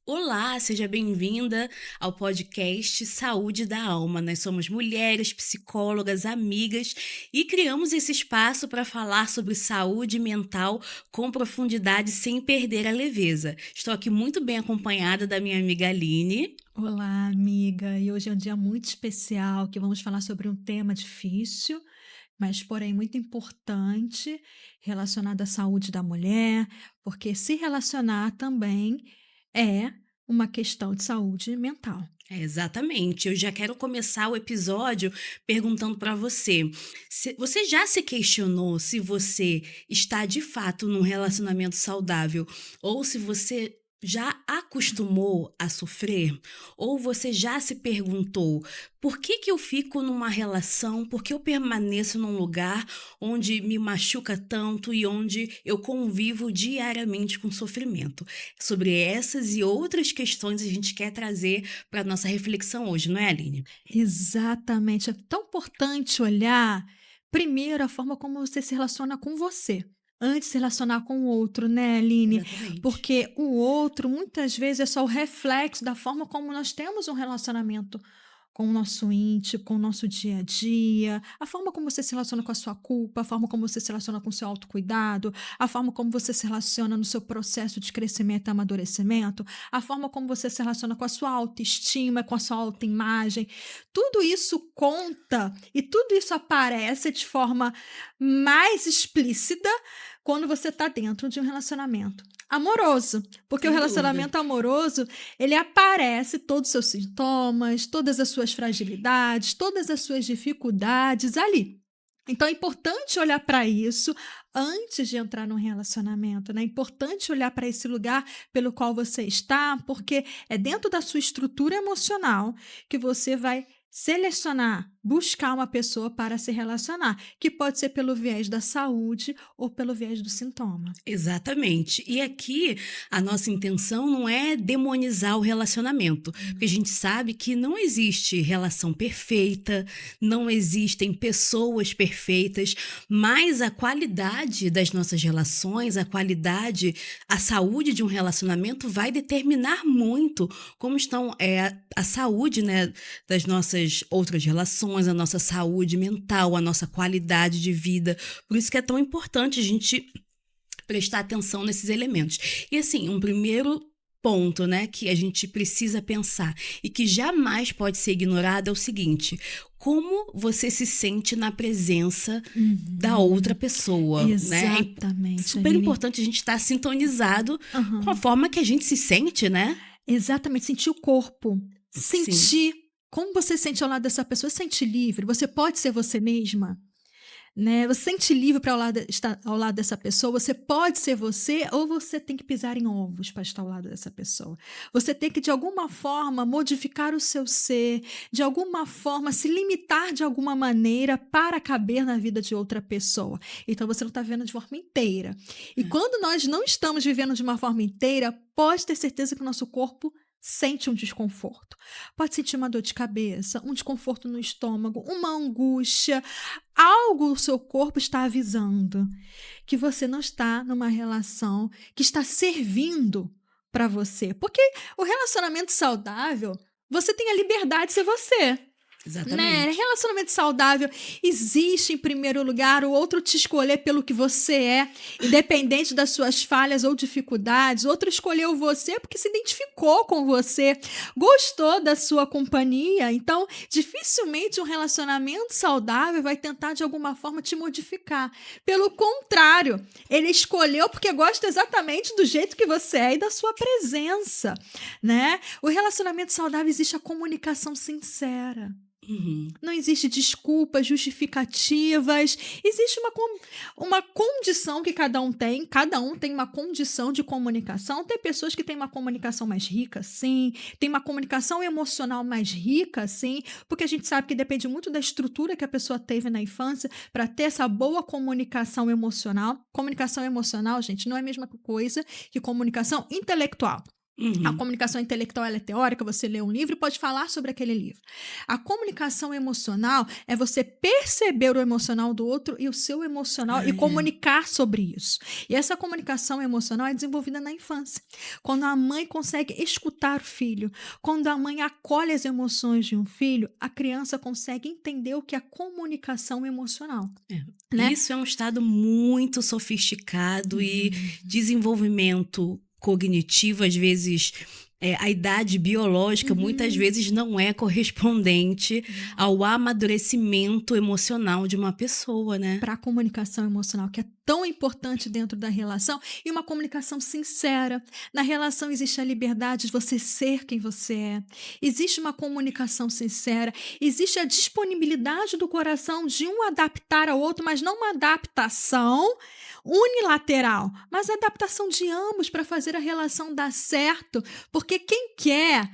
Olá, seja bem-vinda ao podcast Saúde da Alma. Nós somos mulheres, psicólogas, amigas e criamos esse espaço para falar sobre saúde mental com profundidade sem perder a leveza. Estou aqui muito bem acompanhada da minha amiga Aline. Olá, amiga. E hoje é um dia muito especial que vamos falar sobre um tema difícil, mas porém muito importante, relacionado à saúde da mulher, porque se relacionar também é uma questão de saúde mental. Exatamente. Eu já quero começar o episódio perguntando para você. Você já se questionou se você está de fato num relacionamento saudável ou se você já acostumou a sofrer? Ou você já se perguntou por que que eu fico numa relação, por que eu permaneço num lugar onde me machuca tanto e onde eu convivo diariamente com sofrimento? Sobre essas e outras questões a gente quer trazer para nossa reflexão hoje, não é, Aline? Exatamente. É tão importante olhar, primeiro, a forma como você se relaciona com você, antes de se relacionar com o outro, né, Aline? Exatamente. Porque o outro, muitas vezes, é só o reflexo da forma como nós temos um relacionamento com o nosso íntimo, com o nosso dia a dia, a forma como você se relaciona com a sua culpa, a forma como você se relaciona com o seu autocuidado, a forma como você se relaciona no seu processo de crescimento e amadurecimento, a forma como você se relaciona com a sua autoestima, com a sua autoimagem. Tudo isso conta e tudo isso aparece de forma mais explícita quando você está dentro de um relacionamento amoroso, porque o Sem dúvida. relacionamento amoroso ele aparece todos os seus sintomas, todas as suas fragilidades, todas as suas dificuldades ali. Então é importante olhar para isso antes de entrar num relacionamento, né? É importante olhar para esse lugar pelo qual você está, porque é dentro da sua estrutura emocional que você vai selecionar, buscar uma pessoa para se relacionar, que pode ser pelo viés da saúde ou pelo viés do sintoma. Exatamente. E aqui a nossa intenção não é demonizar o relacionamento, porque a Hum. gente sabe que não existe relação perfeita, não existem pessoas perfeitas, mas a qualidade das nossas relações, a qualidade, a saúde de um relacionamento vai determinar muito como estão a saúde, né, das nossas outras relações, a nossa saúde mental, a nossa qualidade de vida. Por isso que é tão importante a gente prestar atenção nesses elementos. E assim, um primeiro ponto, né, que a gente precisa pensar e que jamais pode ser ignorado é o seguinte: como você se sente na presença da outra Uhum. pessoa, né? É Exatamente, super Aline. importante a gente estar sintonizado com a Aham. forma que a gente se sente, né? Exatamente, sentir o corpo, Sim. sentir como você se sente ao lado dessa pessoa, se sente livre, você pode ser você mesma, né, você se sente livre para estar ao lado dessa pessoa, você pode ser você ou você tem que pisar em ovos para estar ao lado dessa pessoa. Você tem que de alguma forma modificar o seu ser, de alguma forma se limitar de alguma maneira para caber na vida de outra pessoa. Então você não está vivendo de forma inteira. E É. quando nós não estamos vivendo de uma forma inteira, pode ter certeza que o nosso corpo sente um desconforto. Pode sentir uma dor de cabeça, um desconforto no estômago, uma angústia. Algo o seu corpo está avisando que você não está numa relação que está servindo para você. Porque o relacionamento saudável, você tem a liberdade de ser você. Né, Exatamente. relacionamento saudável existe em primeiro lugar o outro te escolher pelo que você é, independente das suas falhas ou dificuldades. O outro escolheu você porque se identificou com você, gostou da sua companhia. Então, dificilmente um relacionamento saudável vai tentar de alguma forma te modificar. Pelo contrário, ele escolheu porque gosta exatamente do jeito que você é e da sua presença, né? O relacionamento saudável existe a comunicação sincera. Uhum. Não existe desculpas, justificativas, existe uma condição que cada um tem uma condição de comunicação. Tem pessoas que têm uma comunicação mais rica, sim, tem uma comunicação emocional mais rica, sim, porque a gente sabe que depende muito da estrutura que a pessoa teve na infância para ter essa boa comunicação emocional. Comunicação emocional, gente, não é a mesma coisa que comunicação intelectual. A Uhum. comunicação intelectual ela é teórica, você lê um livro e pode falar sobre aquele livro. A comunicação emocional é você perceber o emocional do outro e o seu emocional Ah, e é. comunicar sobre isso. E essa comunicação emocional é desenvolvida na infância. Quando a mãe consegue escutar o filho, quando a mãe acolhe as emoções de um filho, a criança consegue entender o que é comunicação emocional, É. né? Isso é um estado muito sofisticado e Uhum. desenvolvimento cognitivo, às vezes, a idade biológica muitas Uhum. vezes não é correspondente Não. ao amadurecimento emocional de uma pessoa, né. Para a comunicação emocional, que é tão importante dentro da relação, e uma comunicação sincera. Na relação existe a liberdade de você ser quem você é. Existe uma comunicação sincera, existe a disponibilidade do coração de um adaptar ao outro, mas não uma adaptação unilateral, mas a adaptação de ambos para fazer a relação dar certo, porque quem quer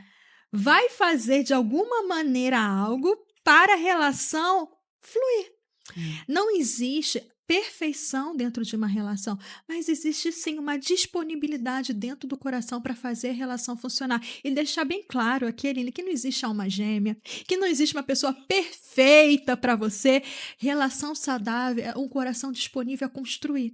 vai fazer de alguma maneira algo para a relação fluir. É. Não existe perfeição dentro de uma relação, mas existe sim uma disponibilidade dentro do coração para fazer a relação funcionar e deixar bem claro aquele que não existe alma gêmea, que não existe uma pessoa perfeita para você. Relação saudável é um coração disponível a construir.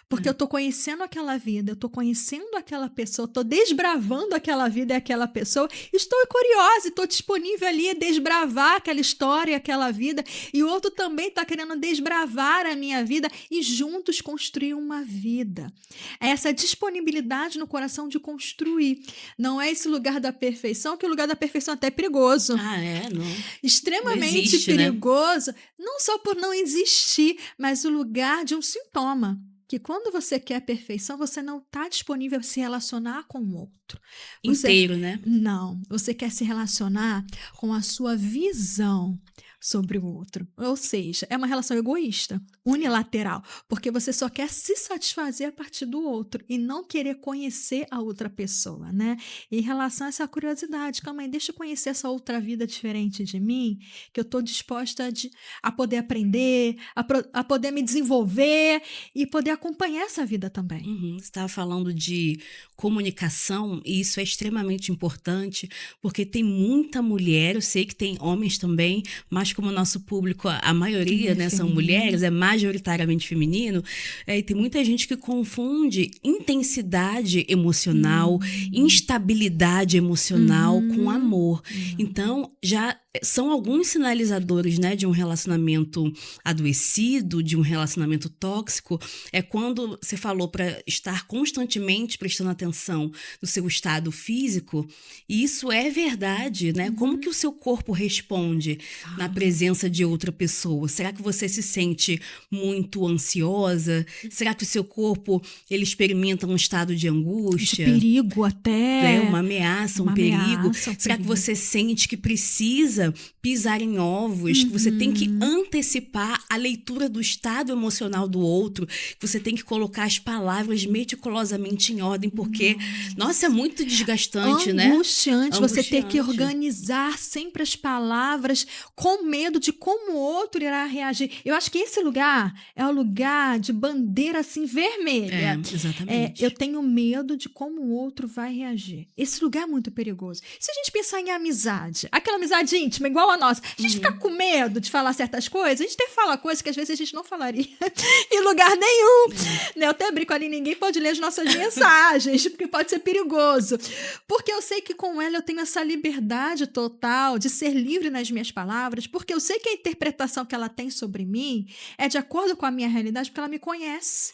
Porque eu É. tô conhecendo aquela vida, eu tô conhecendo aquela pessoa, tô desbravando aquela vida e aquela pessoa, estou curiosa e tô disponível ali a desbravar aquela história e aquela vida, e o outro também tá querendo desbravar a minha vida e juntos construir uma vida. É essa disponibilidade no coração de construir. Não é esse lugar da perfeição, que o lugar da perfeição até é perigoso. Ah, é? Não Extremamente existe, né. perigoso, não só por não existir, mas o lugar de um sintoma. Que quando você quer perfeição, você não está disponível a se relacionar com o outro. Você Inteiro, né. não, você quer se relacionar com a sua visão sobre o outro. Ou seja, é uma relação egoísta, unilateral, porque você só quer se satisfazer a partir do outro e não querer conhecer a outra pessoa, né? Em relação a essa curiosidade, calma aí, deixa eu conhecer essa outra vida diferente de mim, que eu estou disposta a poder aprender, a poder me desenvolver e poder acompanhar essa vida também. Uhum. Você estava falando de comunicação, e isso é extremamente importante, porque tem muita mulher, eu sei que tem homens também, mas como o nosso público, a maioria, É né, são feminino. mulheres, é majoritariamente feminino, e tem muita gente que confunde intensidade emocional, Hum. instabilidade emocional com Uhum. amor. Não. Então, já são alguns sinalizadores, né, de um relacionamento adoecido, de um relacionamento tóxico, é quando você falou para estar constantemente prestando atenção no seu estado físico, e isso é verdade, né? Como que Uhum. o seu corpo responde na Fala. presença de outra pessoa? Será que você se sente muito ansiosa? Será que o seu corpo ele experimenta um estado de De angústia? perigo É até. uma ameaça, um Uma perigo. ameaça, um Será que perigo. você sente que precisa pisar em ovos, que você tem que Uhum. antecipar a leitura do estado emocional do outro, que você tem que colocar as palavras meticulosamente em ordem, porque, nossa, é Nossa. muito desgastante, né? Angustiante você ter que Angustiante. organizar sempre as palavras com medo de como o outro irá reagir. Eu acho que esse lugar é o lugar de bandeira assim É, vermelha. Eu exatamente. tenho medo de como o outro vai reagir. Esse lugar é muito perigoso. Se a gente pensar em amizade, aquela amizade íntima igual a nossa, a gente fica Uhum. com medo de falar certas coisas, a gente até fala coisas que às vezes a gente não falaria em lugar nenhum. É. Né? Eu até brinco ali, ninguém pode ler as nossas mensagens, porque pode ser perigoso. Porque eu sei que com ela eu tenho essa liberdade total de ser livre nas minhas palavras, porque eu sei que a interpretação que ela tem sobre mim é de acordo com a minha realidade, porque ela me conhece.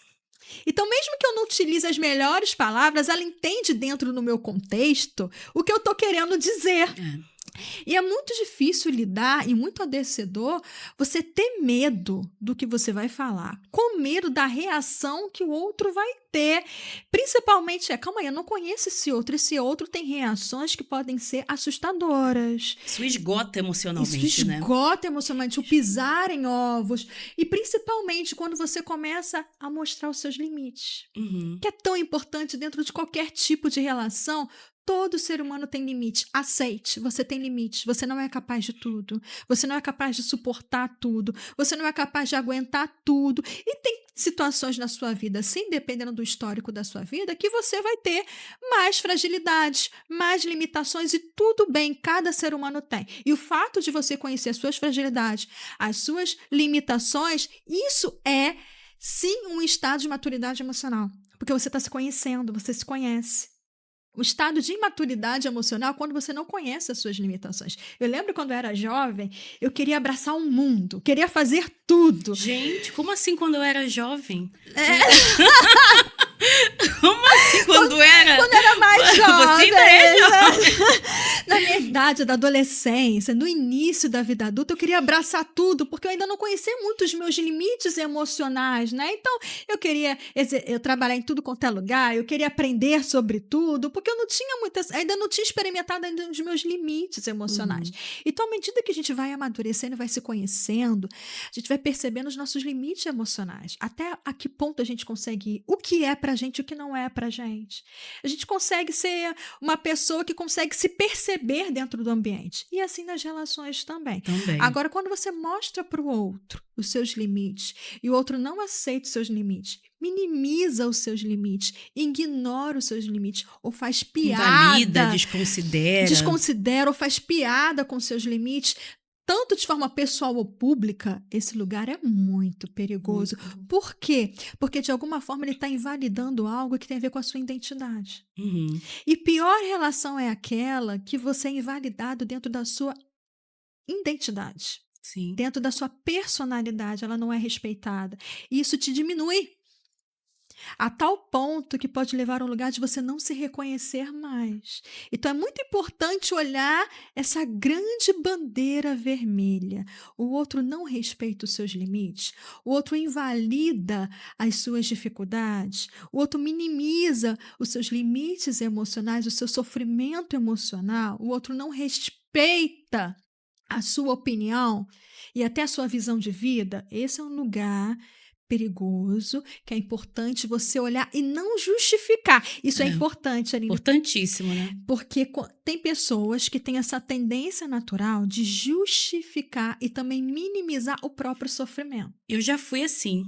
Então, mesmo que eu não utilize as melhores palavras, ela entende dentro do meu contexto o que eu estou querendo dizer. É. E é muito difícil lidar e muito adoecedor você ter medo do que você vai falar, com medo da reação que o outro vai ter. Principalmente calma aí, eu não conheço esse outro tem reações que podem ser assustadoras. Isso esgota Isso emocionalmente, né? esgota emocionalmente, o pisar em ovos. E principalmente quando você começa a mostrar os seus limites, Uhum. que é tão importante dentro de qualquer tipo de relação. Todo ser humano tem limite. Aceite, você tem limites. Você não é capaz de tudo. Você não é capaz de suportar tudo. Você não é capaz de aguentar tudo. E tem situações na sua vida, sim, dependendo do histórico da sua vida, que você vai ter mais fragilidades, mais limitações e tudo bem, cada ser humano tem. E o fato de você conhecer as suas fragilidades, as suas limitações, isso é, sim, um estado de maturidade emocional. Porque você está se conhecendo, você se conhece. O estado de imaturidade emocional é quando você não conhece as suas limitações. Eu lembro quando eu era jovem, eu queria abraçar o mundo, queria fazer tudo. Gente, como assim quando eu era jovem? Como assim quando era? Quando era mais jovem. Você ainda é jovem. Na minha idade da adolescência, no início da vida adulta, eu queria abraçar tudo, porque eu ainda não conhecia muito os meus limites emocionais, né? Então, eu trabalhar em tudo quanto é lugar, eu queria aprender sobre tudo, porque eu não tinha ainda não tinha experimentado ainda os meus limites emocionais. Então, à medida que a gente vai amadurecendo, vai se conhecendo, a gente vai percebendo os nossos limites emocionais. Até a que ponto a gente consegue ir, o que é pra gente e o que não é pra gente. A gente consegue ser uma pessoa que consegue se perceber dentro do ambiente. E assim nas relações também. Agora, quando você mostra para o outro os seus limites e o outro não aceita os seus limites, minimiza os seus limites, ignora os seus limites, ou faz piada. Invalida, desconsidera. Ou faz piada com seus limites, tanto de forma pessoal ou pública, esse lugar é muito perigoso. Por quê? Porque, de alguma forma, ele está invalidando algo que tem a ver com a sua identidade. E pior relação é aquela que você é invalidado dentro da sua identidade. Sim. Dentro da sua personalidade, ela não é respeitada. E isso te diminui. A tal ponto que pode levar a um lugar de você não se reconhecer mais. Então, é muito importante olhar essa grande bandeira vermelha. O outro não respeita os seus limites, o outro invalida as suas dificuldades, o outro minimiza os seus limites emocionais, o seu sofrimento emocional, o outro não respeita a sua opinião e até a sua visão de vida. Esse é um lugar perigoso, que é importante você olhar e não justificar. Isso é importante, Aline. Importantíssimo, né? Porque tem pessoas que têm essa tendência natural de justificar e também minimizar o próprio sofrimento. Eu já fui assim.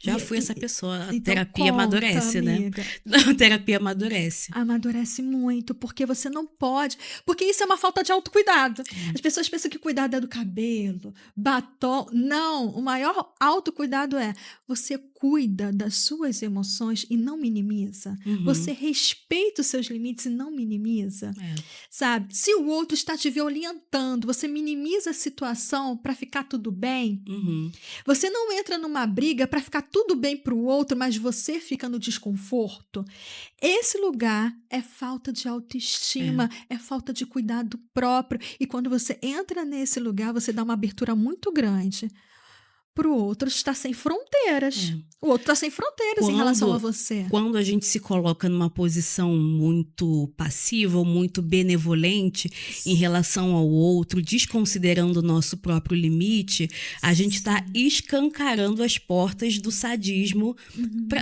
Já fui essa pessoa. A então, terapia amadurece, amiga. Né? A terapia amadurece. Amadurece muito, porque você não pode... Porque isso é uma falta de autocuidado. As pessoas pensam que cuidado é do cabelo, batom... Não, o maior autocuidado é você cuida das suas emoções e não minimiza. Você respeita os seus limites e não minimiza. Sabe? Se o outro está te violentando, você minimiza a situação para ficar tudo bem. Você não entra numa briga para ficar tudo bem para o outro, mas você fica no desconforto. Esse lugar é falta de autoestima, é falta de cuidado próprio. E quando você entra nesse lugar, você dá uma abertura muito grande para o outro estar sem fronteiras. O outro está sem fronteiras em relação a você. Quando a gente se coloca numa posição muito passiva ou muito benevolente em relação ao outro, desconsiderando o nosso próprio limite, a gente está escancarando as portas do sadismo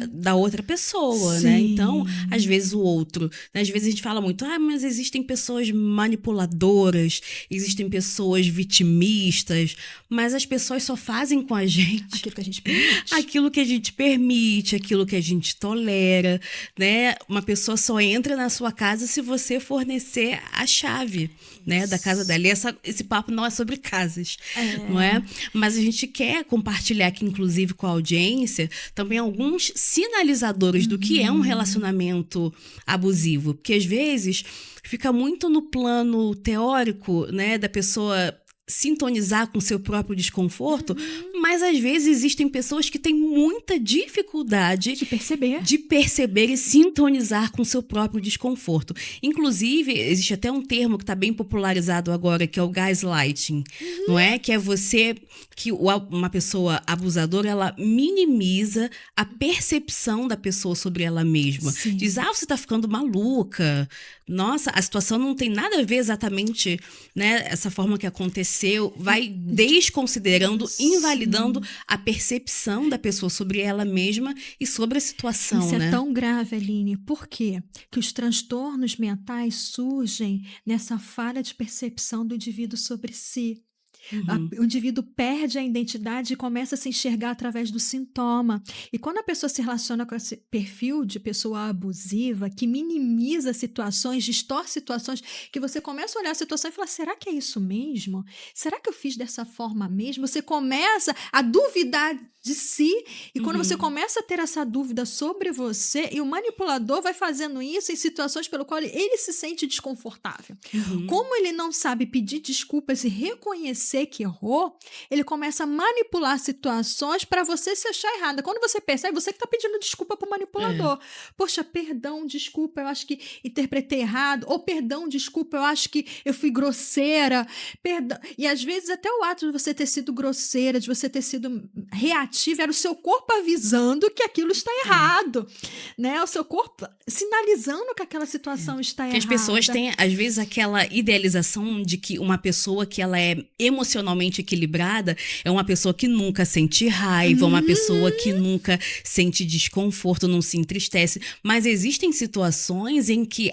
da outra pessoa, né? Então, às vezes o outro... Né? Às vezes a gente fala muito, mas existem pessoas manipuladoras, existem pessoas vitimistas, mas as pessoas só fazem com a gente aquilo que a gente permite. Aquilo que a gente permite, aquilo que a gente tolera, né? Uma pessoa só entra na sua casa se você fornecer a chave, né, da casa dela. E esse papo não é sobre casas, não é? Mas a gente quer compartilhar aqui, inclusive, com a audiência, também alguns sinalizadores do que é um relacionamento abusivo. Porque, às vezes, fica muito no plano teórico, né, da pessoa sintonizar com o seu próprio desconforto, mas às vezes existem pessoas que têm muita dificuldade de perceber e sintonizar com o seu próprio desconforto. Inclusive, existe até um termo que está bem popularizado agora, que é o gaslighting, não é? Que é você que uma pessoa abusadora, ela minimiza a percepção da pessoa sobre ela mesma. Sim. Diz, você tá ficando maluca. Nossa, a situação não tem nada a ver exatamente, né, essa forma que aconteceu. Vai desconsiderando, invalidando a percepção da pessoa sobre ela mesma e sobre a situação, Isso né? é tão grave, Aline. Por quê? Que os transtornos mentais surgem nessa falha de percepção do indivíduo sobre si. Uhum. O indivíduo perde a identidade e começa a se enxergar através do sintoma. E quando a pessoa se relaciona com esse perfil de pessoa abusiva, que minimiza situações, distorce situações, que você começa a olhar a situação e falar, será que é isso mesmo? Será que eu fiz dessa forma mesmo? Você começa a duvidar de si, e quando você começa a ter essa dúvida sobre você, e o manipulador vai fazendo isso em situações pelo qual ele se sente desconfortável. Como ele não sabe pedir desculpas e reconhecer que errou, ele começa a manipular situações para você se achar errada. Quando você percebe, você que está pedindo desculpa para o manipulador. Poxa, perdão, desculpa, eu acho que interpretei errado. Ou perdão, desculpa, eu acho que eu fui grosseira. Perdão. E às vezes até o ato de você ter sido grosseira, de você ter sido reativa, era o seu corpo avisando que aquilo está errado. Né? O seu corpo sinalizando que aquela situação está errada. Que as pessoas têm, às vezes, aquela idealização de que uma pessoa que ela é emocionalmente equilibrada é uma pessoa que nunca sente raiva, uma pessoa que nunca sente desconforto, não se entristece. Mas existem situações em que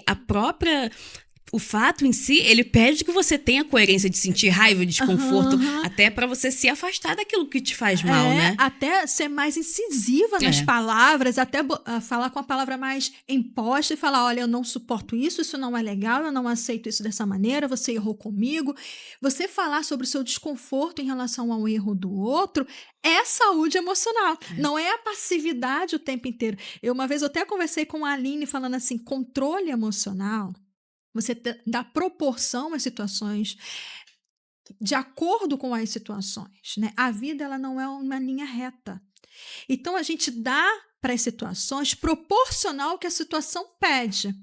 o fato em si, ele pede que você tenha coerência de sentir raiva, desconforto, até para você se afastar daquilo que te faz mal, né? Até ser mais incisiva nas palavras, até falar com a palavra mais imposta e falar, olha, eu não suporto isso, isso não é legal, eu não aceito isso dessa maneira, você errou comigo. Você falar sobre o seu desconforto em relação ao erro do outro é saúde emocional, não é a passividade o tempo inteiro. Uma vez eu até conversei com a Aline falando assim, controle emocional, você dá proporção às situações de acordo com as situações, né? A vida ela não é uma linha reta. Então a gente dá para as situações proporcional ao que a situação pede.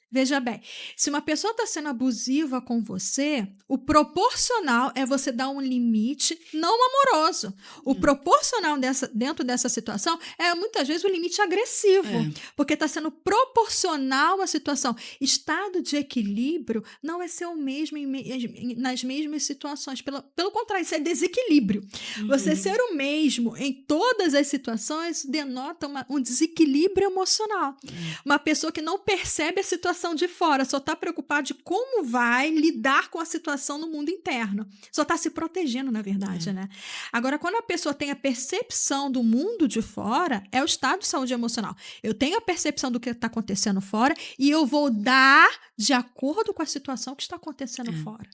Veja bem, se uma pessoa está sendo abusiva com você, o proporcional é você dar um limite não amoroso. O proporcional dentro dessa situação é muitas vezes o limite agressivo, porque está sendo proporcional à situação. Estado de equilíbrio não é ser o mesmo nas mesmas situações. Pelo contrário, isso é desequilíbrio. Você ser o mesmo em todas as situações denota um desequilíbrio emocional. Uma pessoa que não percebe a situação de fora, só está preocupada de como vai lidar com a situação no mundo interno. Só está se protegendo, na verdade, né? Agora, quando a pessoa tem a percepção do mundo de fora, é o estado de saúde emocional. Eu tenho a percepção do que está acontecendo fora e eu vou dar de acordo com a situação que está acontecendo fora.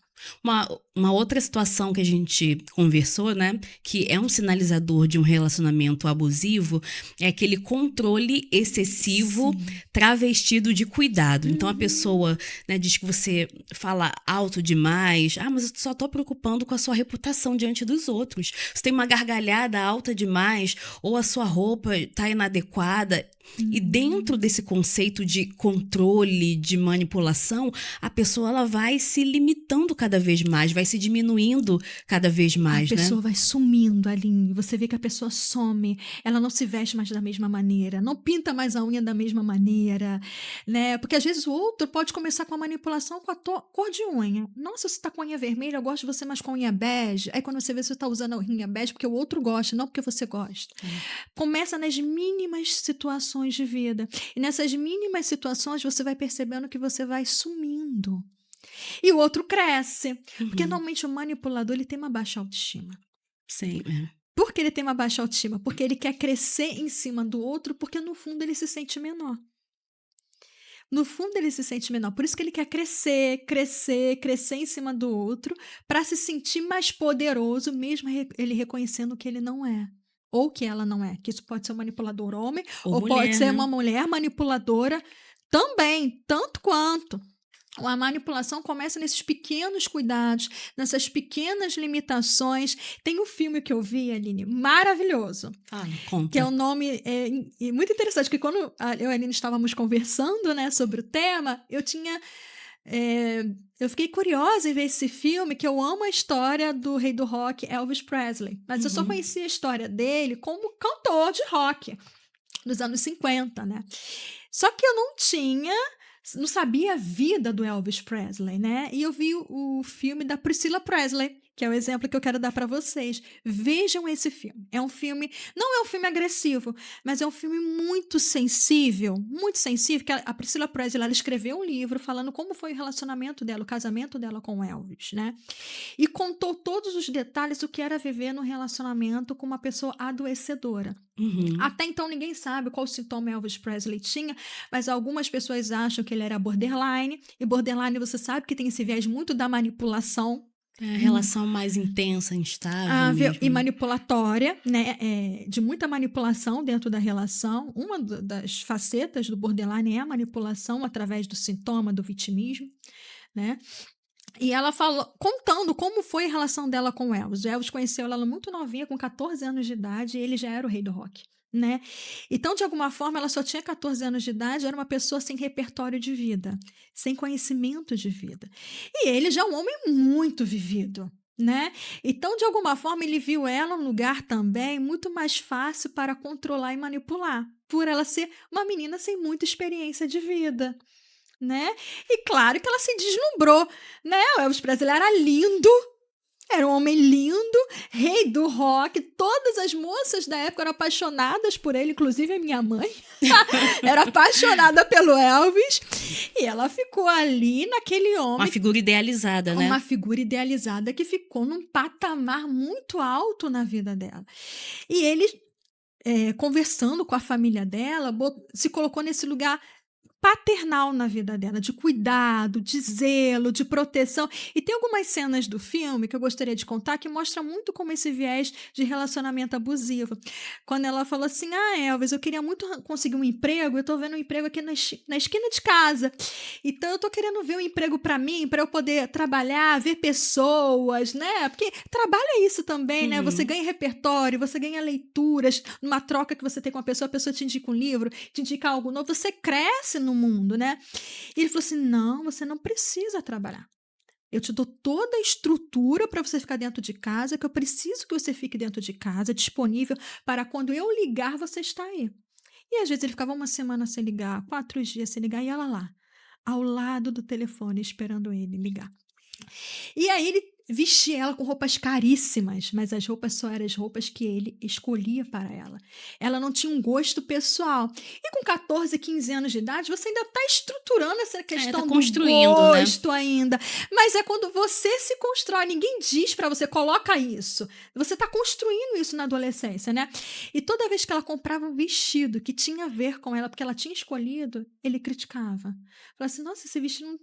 Uma outra situação que a gente conversou, né, que é um sinalizador de um relacionamento abusivo, é aquele controle excessivo travestido de cuidado. Então a pessoa, né, diz que você fala alto demais, mas eu só tô preocupando com a sua reputação diante dos outros. Você tem uma gargalhada alta demais, ou a sua roupa tá inadequada. E dentro desse conceito de controle, de manipulação, a pessoa ela vai se limitando cada vez mais, vai se diminuindo cada vez mais, A pessoa vai sumindo ali, você vê que a pessoa some, ela não se veste mais da mesma maneira, não pinta mais a unha da mesma maneira, né? Porque às vezes o outro pode começar com a manipulação com a cor de unha. Nossa, você tá com a unha vermelha, eu gosto de você mais com a unha bege. Aí quando você vê, você tá usando a unha bege porque o outro gosta, não porque você gosta. Começa nas mínimas situações de vida. E nessas mínimas situações você vai percebendo que você vai sumindo. E o outro cresce. Porque normalmente o manipulador ele tem uma baixa autoestima. Sim. Por que ele tem uma baixa autoestima? Porque ele quer crescer em cima do outro, porque no fundo ele se sente menor. No fundo ele se sente menor. Por isso que ele quer crescer em cima do outro, para se sentir mais poderoso, mesmo ele reconhecendo que ele não é. Ou que ela não é. Que isso pode ser um manipulador homem, ou mulher, pode ser né? uma mulher manipuladora também, tanto quanto. A manipulação começa nesses pequenos cuidados, nessas pequenas limitações. Tem um filme que eu vi, Aline, maravilhoso. Conta. Que é o nome... muito interessante, porque quando eu e a Aline estávamos conversando, né, sobre o tema, eu tinha É, eu fiquei curiosa em ver esse filme, que eu amo a história do rei do rock, Elvis Presley. Mas eu só Uhum. conhecia a história dele como cantor de rock, nos anos 50, né? Só que eu não sabia a vida do Elvis Presley, né? E eu vi o filme da Priscilla Presley, que é o exemplo que eu quero dar para vocês. Vejam esse filme. É um filme, não é um filme agressivo, mas é um filme muito sensível, que a Priscilla Presley, ela escreveu um livro falando como foi o relacionamento dela, o casamento dela com o Elvis, né? E contou todos os detalhes do que era viver num relacionamento com uma pessoa adoecedora. Uhum. Até então ninguém sabe qual sintoma Elvis Presley tinha, mas algumas pessoas acham que ele era borderline, e borderline você sabe que tem esse viés muito da manipulação, É a relação mais intensa, instável e mesmo, né? manipulatória, né? De muita manipulação dentro da relação. Uma das facetas do borderline é a manipulação através do sintoma do vitimismo, né? E ela falou, contando como foi a relação dela com o Elvis. O Elvis conheceu ela muito novinha, com 14 anos de idade, e ele já era o rei do rock, né? Então, de alguma forma, ela só tinha 14 anos de idade, era uma pessoa sem repertório de vida, sem conhecimento de vida. E ele já é um homem muito vivido, né? Então, de alguma forma, ele viu ela num lugar também muito mais fácil para controlar e manipular, por ela ser uma menina sem muita experiência de vida, né? E claro que ela se deslumbrou, né? O Elvis Presley era lindo, era um homem lindo, rei do rock. Todas as moças da época eram apaixonadas por ele, inclusive a minha mãe era apaixonada pelo Elvis. E ela ficou ali naquele Uma homem, figura idealizada, né? uma figura idealizada que ficou num patamar muito alto na vida dela. E ele, conversando com a família dela, se colocou nesse lugar paternal na vida dela, de cuidado, de zelo, de proteção. E tem algumas cenas do filme que eu gostaria de contar que mostra muito como esse viés de relacionamento abusivo. Quando ela falou assim: "Ah, Elvis, eu queria muito conseguir um emprego, eu tô vendo um emprego aqui na esquina de casa. Então eu tô querendo ver um emprego para mim, para eu poder trabalhar, ver pessoas, né? Porque trabalho é isso também, né? Você Uhum. ganha repertório, você ganha leituras, numa troca que você tem com a pessoa te indica um livro, te indica algo novo, você cresce no mundo, né?" E ele falou assim: "Não, você não precisa trabalhar. Eu te dou toda a estrutura para você ficar dentro de casa, que eu preciso que você fique dentro de casa, disponível para quando eu ligar, você está aí." E às vezes ele ficava uma semana sem ligar, 4 dias sem ligar, e ela lá, ao lado do telefone, esperando ele ligar. E aí ele vestia ela com roupas caríssimas, mas as roupas só eram as roupas que ele escolhia para ela. Ela não tinha um gosto pessoal. E com 14, 15 anos de idade, você ainda está estruturando essa Tá questão do construindo, né? gosto ainda. Mas é quando você se constrói, ninguém diz para você, coloca isso. Você está construindo isso na adolescência, né? E toda vez que ela comprava um vestido que tinha a ver com ela, porque ela tinha escolhido, ele criticava. Falava assim: "Nossa, esse vestido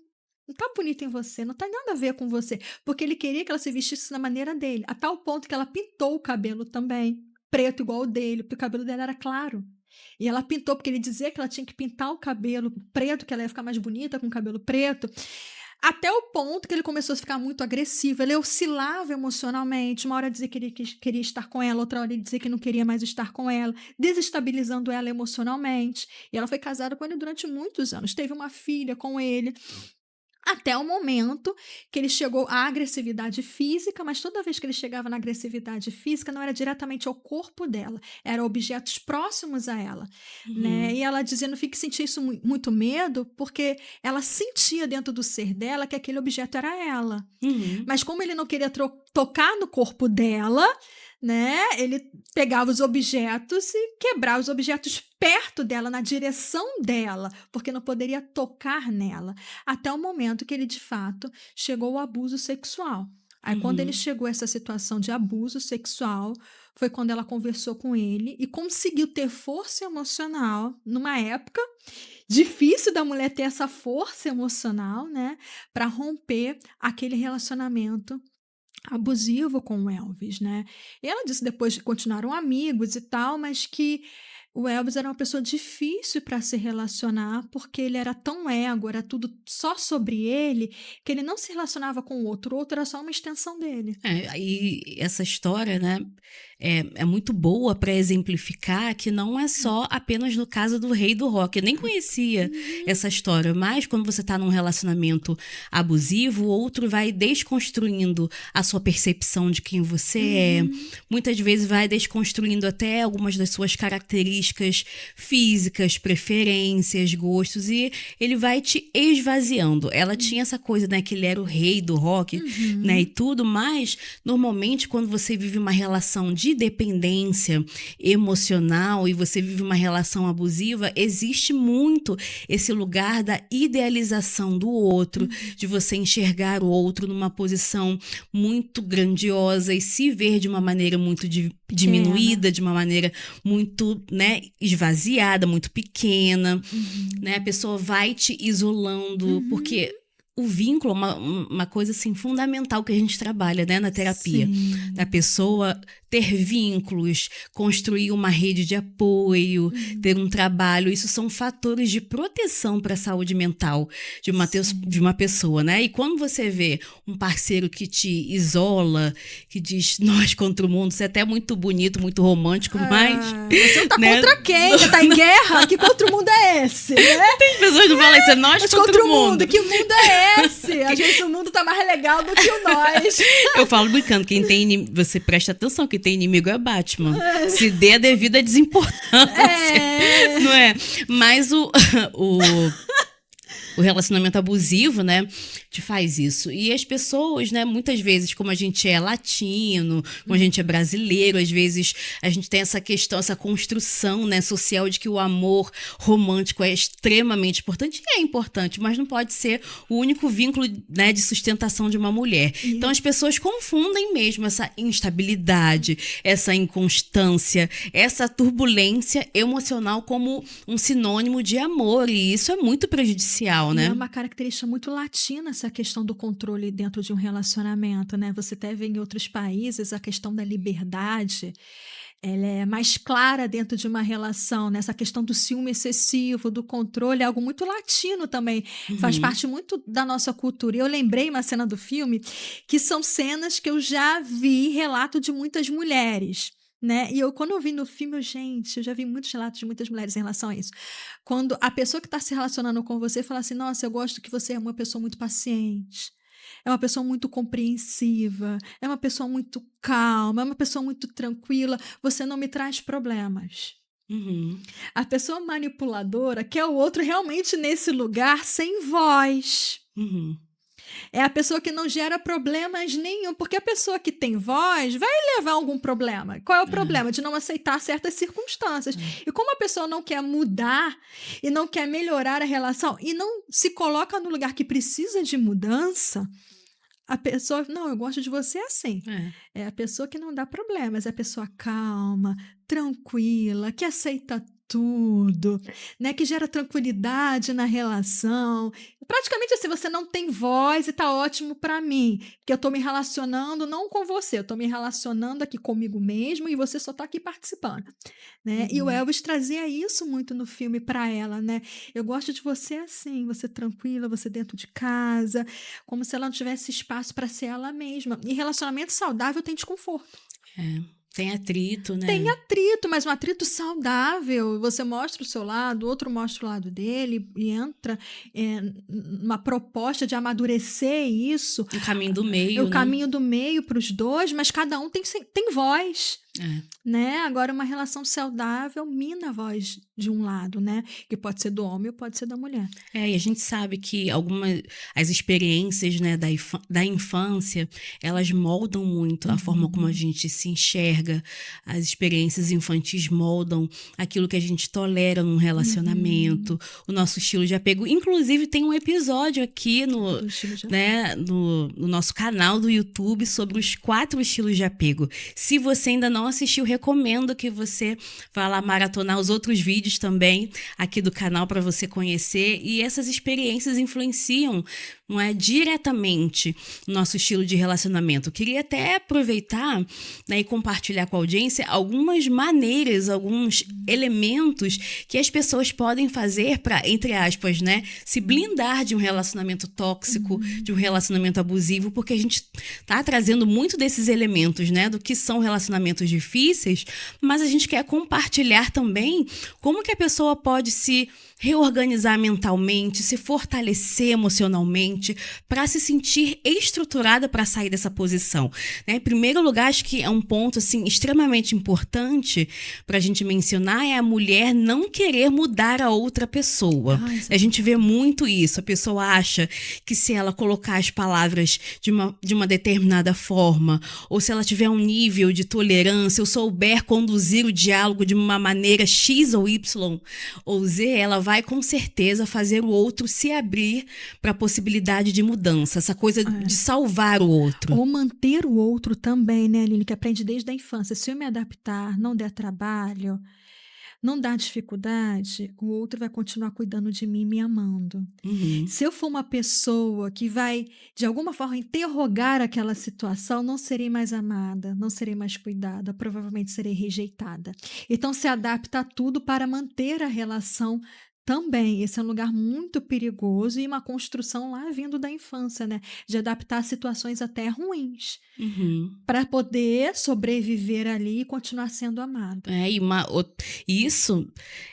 não tá bonito em você, não tem nada a ver com você." Porque ele queria que ela se vestisse da maneira dele, a tal ponto que ela pintou o cabelo também, preto igual o dele, porque o cabelo dela era claro. E ela pintou, porque ele dizia que ela tinha que pintar o cabelo preto, que ela ia ficar mais bonita com o cabelo preto. Até o ponto que ele começou a ficar muito agressivo, ele oscilava emocionalmente. Uma hora dizia que ele queria estar com ela, outra hora ele dizia que não queria mais estar com ela, desestabilizando ela emocionalmente. E ela foi casada com ele durante muitos anos, teve uma filha com ele. Até o momento que ele chegou à agressividade física, mas toda vez que ele chegava na agressividade física, não era diretamente ao corpo dela, eram objetos próximos a ela, né? Uhum. E ela dizia: "Não fique sentir isso muito medo", porque ela sentia dentro do ser dela que aquele objeto era ela. Uhum. Mas como ele não queria tocar no corpo dela, né, ele pegava os objetos e quebrava os objetos perto dela, na direção dela, porque não poderia tocar nela, até o momento que ele, de fato, chegou ao abuso sexual. Aí, quando ele Uhum. chegou a essa situação de abuso sexual, foi quando ela conversou com ele e conseguiu ter força emocional, numa época difícil da mulher ter essa força emocional, né, para romper aquele relacionamento abusivo com o Elvis, né. E ela disse depois que continuaram amigos e tal, mas que O Elvis era uma pessoa difícil para se relacionar, porque ele era tão ego, era tudo só sobre ele, que ele não se relacionava com o outro era só uma extensão dele. E essa história, né, é muito boa para exemplificar que não é só apenas no caso do rei do rock. Eu nem conhecia essa história, mas quando você está num relacionamento abusivo, o outro vai desconstruindo a sua percepção de quem você é. Muitas vezes vai desconstruindo até algumas das suas características físicas, preferências, gostos, e ele vai te esvaziando. Ela tinha essa coisa, né, que ele era o rei do rock, né, e tudo, mas normalmente quando você vive uma relação de dependência emocional e você vive uma relação abusiva, existe muito esse lugar da idealização do outro, de você enxergar o outro numa posição muito grandiosa e se ver de uma maneira muito diminuída, de uma maneira muito, né, esvaziada, muito pequena, né? A pessoa vai te isolando, porque o vínculo é uma coisa assim fundamental que a gente trabalha, né, na terapia. Sim. Da pessoa ter vínculos, construir uma rede de apoio, ter um trabalho, isso são fatores de proteção para a saúde mental de uma pessoa, né? E quando você vê um parceiro que te isola, que diz nós contra o mundo, isso é até muito bonito, muito romântico, mas... Você tá né? contra quem? Você tá em guerra? Que contra o mundo é esse? Né? Tem pessoas que falam isso, é nós contra o mundo. Que mundo é esse? Às vezes o mundo tá mais legal do que o nós. Eu falo brincando, quem tem inimigo, você presta atenção, quem tem inimigo é Batman. Se dê a devida desimportância. Não é? Mas o relacionamento abusivo, né, te faz isso. E as pessoas, né, muitas vezes, como a gente é latino, como a gente é brasileiro, às vezes a gente tem essa questão, essa construção, né, social de que o amor romântico é extremamente importante. E é importante, mas não pode ser o único vínculo, né, de sustentação de uma mulher. Então as pessoas confundem mesmo essa instabilidade, essa inconstância, essa turbulência emocional como um sinônimo de amor. E isso é muito prejudicial, né? É uma característica muito latina essa questão do controle dentro de um relacionamento, né? Você até vê em outros países a questão da liberdade, ela é mais clara dentro de uma relação, né? Essa questão do ciúme excessivo, do controle, é algo muito latino também, faz parte muito da nossa cultura. E eu lembrei uma cena do filme que são cenas que eu já vi relato de muitas mulheres, né? E quando eu vi no filme, eu já vi muitos relatos de muitas mulheres em relação a isso. Quando a pessoa que está se relacionando com você fala assim, nossa, eu gosto que você é uma pessoa muito paciente, é uma pessoa muito compreensiva, é uma pessoa muito calma, é uma pessoa muito tranquila, você não me traz problemas. A pessoa manipuladora quer o outro realmente nesse lugar sem voz. É a pessoa que não gera problemas nenhum, porque a pessoa que tem voz vai levar algum problema. Qual é o problema? De não aceitar certas circunstâncias. E como a pessoa não quer mudar e não quer melhorar a relação e não se coloca no lugar que precisa de mudança, a pessoa, não, eu gosto de você assim. É a pessoa que não dá problemas, é a pessoa calma, tranquila, que aceita tudo, né, que gera tranquilidade na relação. Praticamente assim, você não tem voz e tá ótimo para mim, porque eu tô me relacionando não com você, eu tô me relacionando aqui comigo mesmo e você só tá aqui participando, né? E o Elvis trazia isso muito no filme para ela, né? Eu gosto de você assim, você tranquila, você dentro de casa, como se ela não tivesse espaço para ser ela mesma. E relacionamento saudável tem desconforto. Tem atrito, né? Tem atrito, mas um atrito saudável. Você mostra o seu lado, o outro mostra o lado dele e entra numa proposta de amadurecer isso. O caminho do meio, o caminho do meio para os dois, mas cada um tem voz. Né? Agora, uma relação saudável mina a voz de um lado, né? Que pode ser do homem ou pode ser da mulher. E a gente sabe que as experiências, né, da infância, elas moldam muito a forma como a gente se enxerga. As experiências infantis moldam aquilo que a gente tolera num relacionamento, o nosso estilo de apego. Inclusive, tem um episódio aqui no nosso canal do YouTube sobre os 4 estilos de apego. Se você ainda não assistiu, recomendo que você vá lá maratonar os outros vídeos também aqui do canal para você conhecer. E essas experiências influenciam não é, diretamente no nosso estilo de relacionamento. Eu queria até aproveitar, né, e compartilhar com a audiência algumas maneiras, alguns elementos que as pessoas podem fazer para, entre aspas, né, se blindar de um relacionamento tóxico, de um relacionamento abusivo, porque a gente tá trazendo muito desses elementos, né, do que são relacionamentos difíceis, mas a gente quer compartilhar também como que a pessoa pode se reorganizar mentalmente, se fortalecer emocionalmente, para se sentir estruturada para sair dessa posição, né? Em primeiro lugar, acho que é um ponto assim, extremamente importante para a gente mencionar, é a mulher não querer mudar a outra pessoa. A gente vê muito isso, a pessoa acha que se ela colocar as palavras de uma determinada forma, ou se ela tiver um nível de tolerância, ou souber conduzir o diálogo de uma maneira X ou Y ou Z, ela vai com certeza fazer o outro se abrir para a possibilidade de mudança, essa coisa de salvar o outro. Ou manter o outro também, né, Aline, que aprende desde a infância. Se eu me adaptar, não der trabalho, não dar dificuldade, o outro vai continuar cuidando de mim, me amando. Se eu for uma pessoa que vai, de alguma forma, interrogar aquela situação, não serei mais amada, não serei mais cuidada, provavelmente serei rejeitada. Então, se adapta a tudo para manter a relação também. Esse é um lugar muito perigoso e uma construção lá vindo da infância, né? De adaptar a situações até ruins. Para poder sobreviver ali e continuar sendo amado. Isso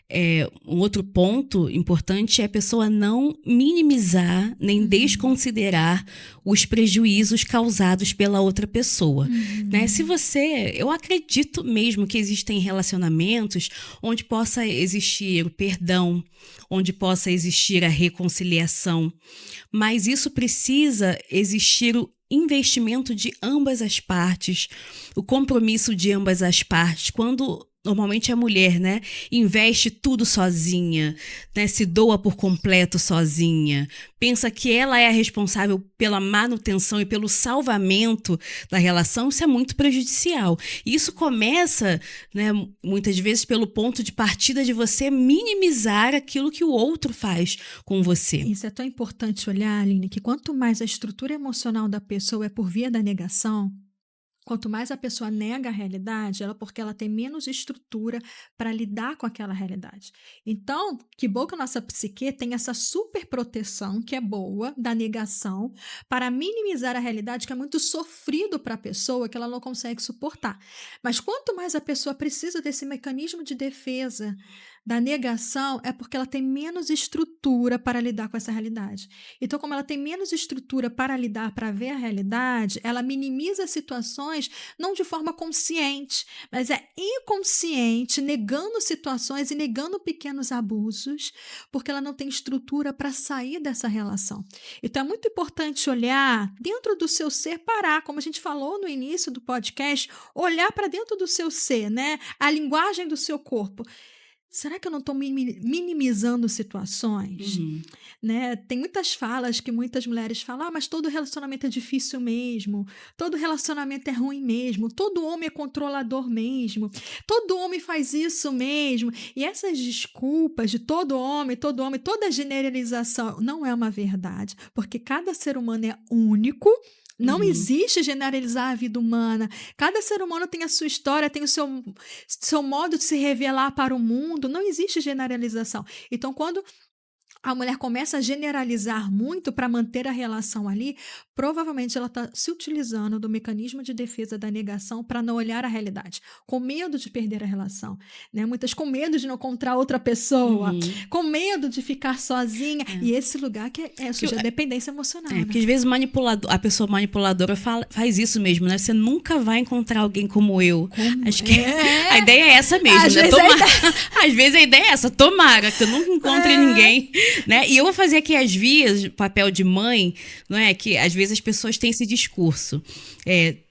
é um outro ponto importante, é a pessoa não minimizar nem desconsiderar os prejuízos causados pela outra pessoa, né? Eu acredito mesmo que existem relacionamentos onde possa existir o perdão, onde possa existir a reconciliação, mas isso precisa existir o investimento de ambas as partes, o compromisso de ambas as partes. Quando normalmente a mulher, né, investe tudo sozinha, né, se doa por completo sozinha, pensa que ela é a responsável pela manutenção e pelo salvamento da relação, isso é muito prejudicial. E isso começa, né, muitas vezes pelo ponto de partida de você minimizar aquilo que o outro faz com você. Isso é tão importante olhar, Aline, que quanto mais a estrutura emocional da pessoa é por via da negação, quanto mais a pessoa nega a realidade, porque ela tem menos estrutura para lidar com aquela realidade. Então, que bom que a nossa psique tem essa super proteção, que é boa, da negação, para minimizar a realidade que é muito sofrido para a pessoa, que ela não consegue suportar. Mas quanto mais a pessoa precisa desse mecanismo de defesa, da negação, é porque ela tem menos estrutura para lidar com essa realidade. Então, como ela tem menos estrutura para lidar, para ver a realidade, ela minimiza situações não de forma consciente, mas é inconsciente, negando situações e negando pequenos abusos, porque ela não tem estrutura para sair dessa relação. Então, é muito importante olhar dentro do seu ser, parar, como a gente falou no início do podcast, olhar para dentro do seu ser, né? A linguagem do seu corpo. Será que eu não estou minimizando situações? Né? Tem muitas falas que muitas mulheres falam, mas todo relacionamento é difícil mesmo, todo relacionamento é ruim mesmo, todo homem é controlador mesmo, todo homem faz isso mesmo. E essas desculpas de todo homem, toda generalização não é uma verdade, porque cada ser humano é único. Não existe generalizar a vida humana. Cada ser humano tem a sua história, tem o seu modo de se revelar para o mundo. Não existe generalização. Então, quando a mulher começa a generalizar muito para manter a relação ali, provavelmente ela está se utilizando do mecanismo de defesa da negação para não olhar a realidade, com medo de perder a relação, né? Muitas com medo de não encontrar outra pessoa, com medo de ficar sozinha, e esse lugar que surge a dependência emocional. Né? Porque às vezes a pessoa manipuladora faz isso mesmo, né? Você nunca vai encontrar alguém como eu. Acho que a ideia é essa mesmo, às né? Vezes Às vezes a ideia é essa, tomara que eu nunca encontre ninguém, né? E eu vou fazer aqui as vias, papel de mãe, não é? Que às vezes as pessoas têm esse discurso.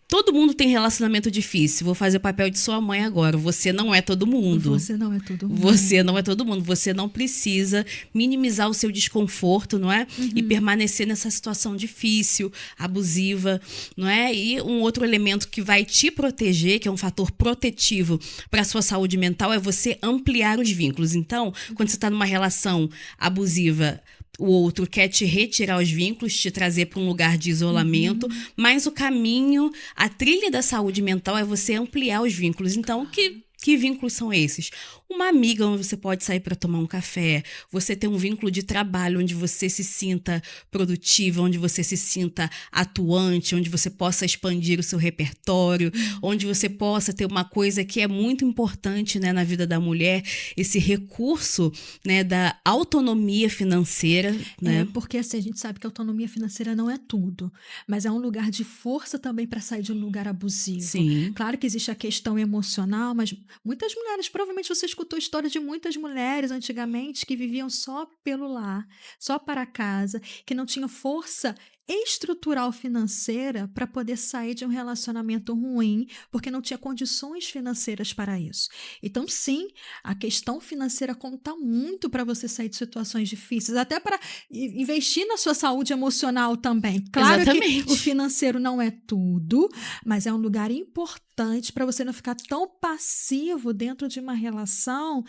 Todo mundo tem relacionamento difícil. Vou fazer o papel de sua mãe agora. Você não é todo mundo. Você não é todo mundo. Você não é todo mundo. Você não precisa minimizar o seu desconforto, não é? E permanecer nessa situação difícil, abusiva, não é? E um outro elemento que vai te proteger, que é um fator protetivo para a sua saúde mental, é você ampliar os vínculos. Então, quando você está numa relação abusiva, o outro quer te retirar os vínculos, te trazer para um lugar de isolamento, mas o caminho, a trilha da saúde mental é você ampliar os vínculos. Então, que vínculos são esses? Uma amiga onde você pode sair para tomar um café, você ter um vínculo de trabalho onde você se sinta produtiva, onde você se sinta atuante, onde você possa expandir o seu repertório, onde você possa ter uma coisa que é muito importante, né, na vida da mulher, esse recurso, né, da autonomia financeira, né? Porque assim, a gente sabe que a autonomia financeira não é tudo, mas é um lugar de força também para sair de um lugar abusivo. Sim. Claro que existe a questão emocional, mas muitas mulheres, provavelmente você escutou história de muitas mulheres antigamente que viviam só pelo lar, só para casa, que não tinham força estrutural financeira para poder sair de um relacionamento ruim, porque não tinha condições financeiras para isso. Então, sim, a questão financeira conta muito para você sair de situações difíceis, até para investir na sua saúde emocional também. Claro que Exatamente. o financeiro não é tudo, mas é um lugar importante para você não ficar tão passivo dentro de uma relação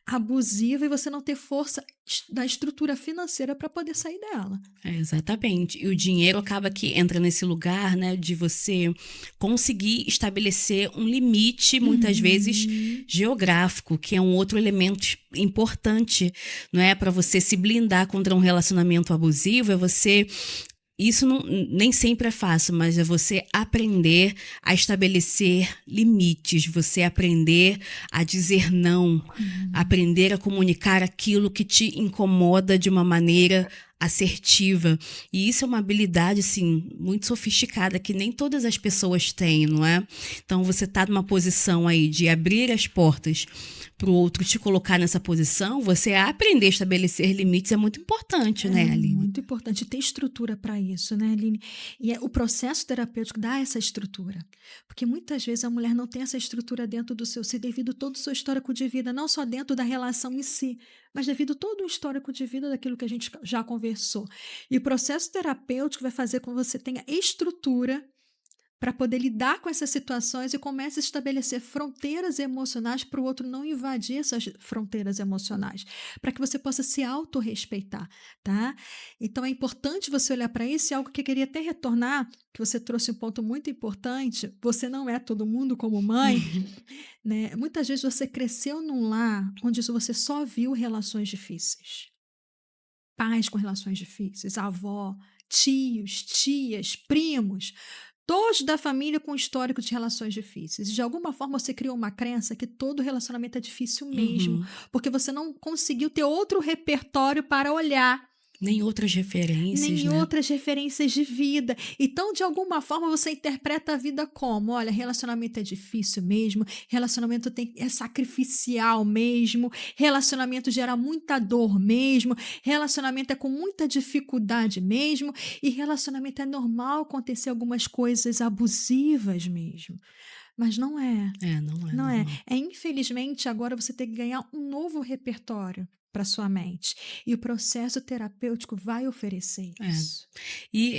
abusiva e você não ter força da estrutura financeira para poder sair dela. Exatamente. E o dinheiro acaba que entra nesse lugar, né, de você conseguir estabelecer um limite, muitas vezes geográfico, que é um outro elemento importante, não é, para você se blindar contra um relacionamento abusivo, é você. Isso nem sempre é fácil, mas é você aprender a estabelecer limites, você aprender a dizer não, aprender a comunicar aquilo que te incomoda de uma maneira assertiva. E isso é uma habilidade, assim, muito sofisticada que nem todas as pessoas têm, não é? Então, você tá numa posição aí de abrir as portas para o outro te colocar nessa posição, você aprender a estabelecer limites é muito importante, né, Aline? Muito importante ter estrutura para isso, né, Aline? E o processo terapêutico dá essa estrutura. Porque muitas vezes a mulher não tem essa estrutura dentro do seu si, devido todo o seu histórico de vida, não só dentro da relação em si, mas devido todo o histórico de vida daquilo que a gente já conversou. E o processo terapêutico vai fazer com que você tenha estrutura para poder lidar com essas situações e comece a estabelecer fronteiras emocionais para o outro não invadir essas fronteiras emocionais, para que você possa se autorrespeitar, tá? Então é importante você olhar para isso e algo que eu queria até retornar, que você trouxe um ponto muito importante, você não é todo mundo como mãe, né? Muitas vezes você cresceu num lar onde você só viu relações difíceis. Pais com relações difíceis, avó, tios, tias, primos, todos da família com histórico de relações difíceis. De alguma forma você criou uma crença que todo relacionamento é difícil mesmo, porque você não conseguiu ter outro repertório para olhar, Nem outras referências, nem né? outras referências de vida. Então, de alguma forma, você interpreta a vida como: olha, relacionamento é difícil mesmo, relacionamento é sacrificial mesmo, relacionamento gera muita dor mesmo, relacionamento é com muita dificuldade mesmo, e relacionamento é normal acontecer algumas coisas abusivas mesmo. Mas não é. Não é Não é. normal. Infelizmente, agora você tem que ganhar um novo repertório para sua mente. E o processo terapêutico vai oferecer isso. E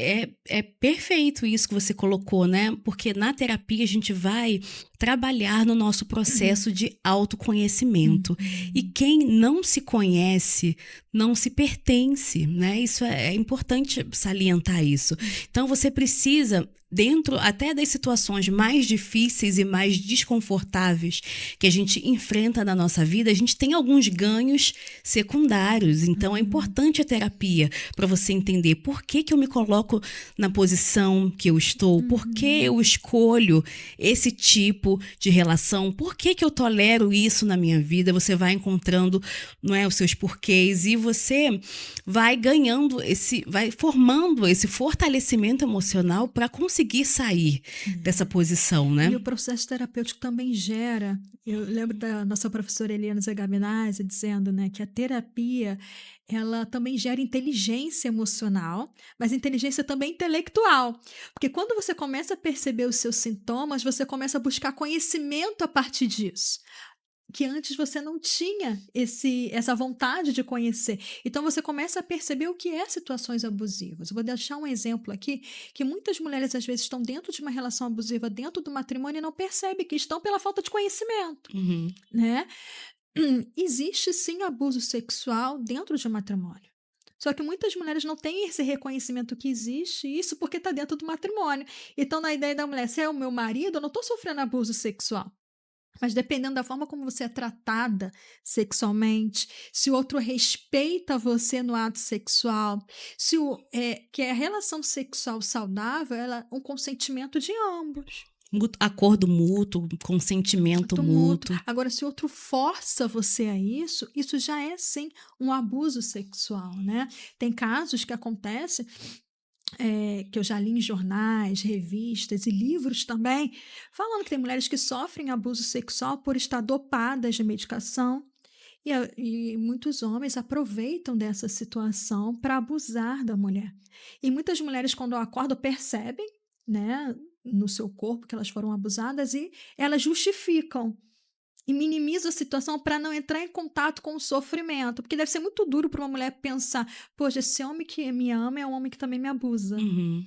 é perfeito isso que você colocou, né? Porque na terapia a gente vai trabalhar no nosso processo de autoconhecimento. E quem não se conhece, não se pertence, né? Isso é importante salientar isso. Então você precisa, dentro até das situações mais difíceis e mais desconfortáveis que a gente enfrenta na nossa vida, a gente tem alguns ganhos secundários. Então é importante a terapia para você entender por que eu me coloco na posição que eu estou, por que eu escolho esse tipo de relação, por que eu tolero isso na minha vida. Você vai encontrando, não é, os seus porquês e você vai ganhando vai formando esse fortalecimento emocional para conseguir sair dessa posição, né? E o processo terapêutico também gera. Eu lembro da nossa professora Eliana Zagabinazzi dizendo, né, que a terapia ela também gera inteligência emocional, mas inteligência também intelectual. Porque quando você começa a perceber os seus sintomas, você começa a buscar conhecimento a partir disso, que antes você não tinha essa vontade de conhecer. Então, você começa a perceber o que é situações abusivas. Eu vou deixar um exemplo aqui, que muitas mulheres, às vezes, estão dentro de uma relação abusiva, dentro do matrimônio, e não percebem que estão pela falta de conhecimento, né? Existe, sim, abuso sexual dentro de um matrimônio. Só que muitas mulheres não têm esse reconhecimento que existe isso porque está dentro do matrimônio. Então, na ideia da mulher, se é o meu marido, eu não estou sofrendo abuso sexual. Mas dependendo da forma como você é tratada sexualmente, se o outro respeita você no ato sexual, se que a relação sexual saudável ela é um consentimento de ambos. Acordo mútuo, consentimento mútuo. Agora, se o outro força você a isso já é sim um abuso sexual, né? Tem casos que acontecem que eu já li em jornais, revistas e livros também, falando que tem mulheres que sofrem abuso sexual por estar dopadas de medicação e muitos homens aproveitam dessa situação para abusar da mulher. E muitas mulheres, quando acordam, percebem, né, no seu corpo que elas foram abusadas e elas justificam e minimiza a situação para não entrar em contato com o sofrimento, porque deve ser muito duro para uma mulher pensar, poxa, esse homem que me ama é um homem que também me abusa. Uhum.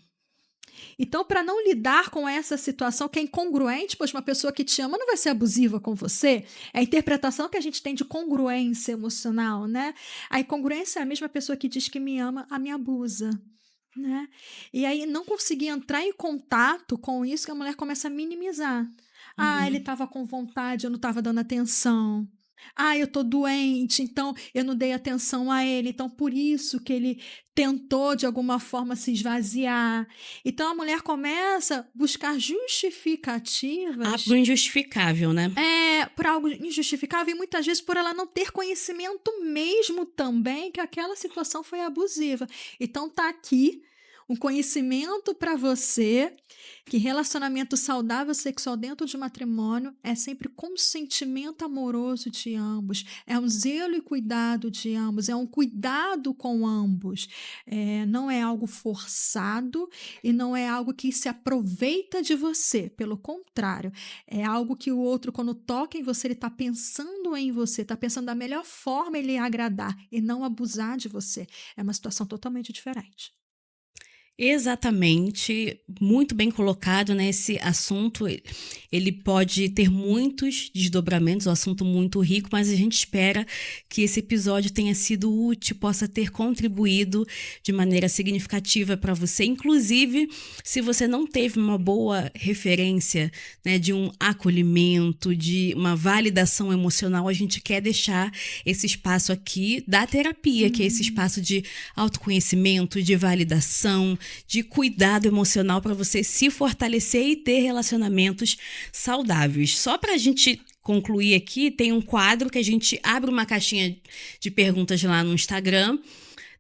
Então, para não lidar com essa situação que é incongruente, pois uma pessoa que te ama não vai ser abusiva com você, é a interpretação que a gente tem de congruência emocional, né? A incongruência é a mesma pessoa que diz que me ama, a me abusa. Né? E aí não conseguir entrar em contato com isso que a mulher começa a minimizar. Ele estava com vontade, eu não estava dando atenção. Eu tô doente, então eu não dei atenção a ele, então por isso que ele tentou de alguma forma se esvaziar. Então a mulher começa a buscar justificativas. Pro injustificável, né? Por algo injustificável e muitas vezes por ela não ter conhecimento mesmo também que aquela situação foi abusiva. Então tá aqui um conhecimento para você que relacionamento saudável sexual dentro de matrimônio é sempre consentimento amoroso de ambos, é um zelo e cuidado de ambos, é um cuidado com ambos, não é algo forçado e não é algo que se aproveita de você, pelo contrário, é algo que o outro, quando toca em você, ele está pensando em você, está pensando da melhor forma ele agradar e não abusar de você. É uma situação totalmente diferente. Exatamente, muito bem colocado, né? Esse assunto, ele pode ter muitos desdobramentos, um assunto muito rico, mas a gente espera que esse episódio tenha sido útil, possa ter contribuído de maneira significativa para você. Inclusive, se você não teve uma boa referência, né, de um acolhimento, de uma validação emocional, a gente quer deixar esse espaço aqui da terapia, que é esse espaço de autoconhecimento, de validação, de cuidado emocional para você se fortalecer e ter relacionamentos saudáveis. Só para a gente concluir aqui, tem um quadro que a gente abre uma caixinha de perguntas lá no Instagram,